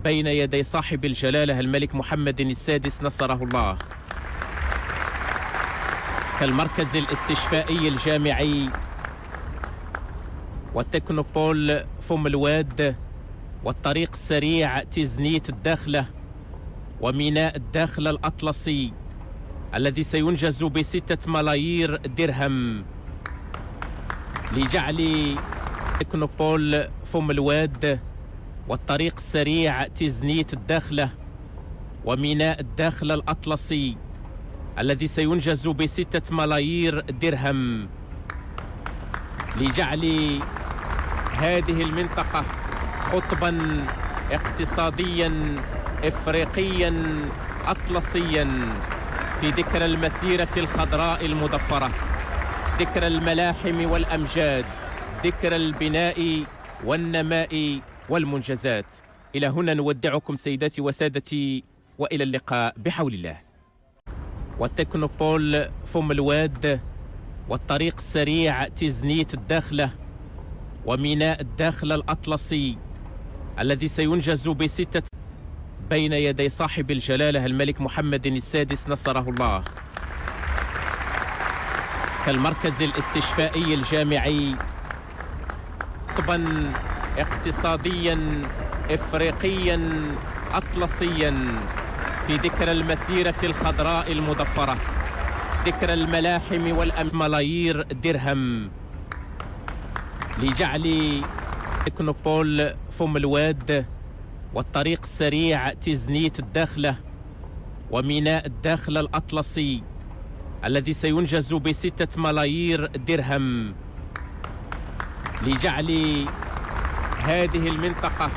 بين يدي صاحب الجلالة الملك محمد السادس نصره الله، كالمركز الاستشفائي الجامعي والتكنوبول فم الواد والطريق السريع تزنيت الداخلة وميناء الداخلة الأطلسي الذي سينجز ب6 ملايير درهم لجعل تكنوبول فم الواد والطريق السريع تزنيت الداخلة وميناء الداخلة الأطلسي الذي سينجز ب6 ملايير درهم لجعل هذه المنطقة قطبا اقتصاديا افريقيا اطلسيا في ذكرى المسيرة الخضراء المضفرة، ذكرى الملاحم والامجاد، ذكرى البناء والنماء والمنجزات. الى هنا نودعكم سيداتي وسادتي، والى اللقاء بحول الله. والتكنوبول فم الواد والطريق السريع تزنيت الداخلة وميناء الداخلة الأطلسي الذي سينجز ب6 بين يدي صاحب الجلالة الملك محمد السادس نصره الله، كالمركز الاستشفائي الجامعي قطبا اقتصاديا افريقيا اطلسيا في ذكرى المسيرة الخضراء المضفرة، ذكرى الملاحم ملايير درهم لجعل تكنوبول فم الواد والطريق السريع تزنيت الداخلة وميناء الداخلة الأطلسي الذي سينجز ب6 ملايير درهم لجعل هذه المنطقة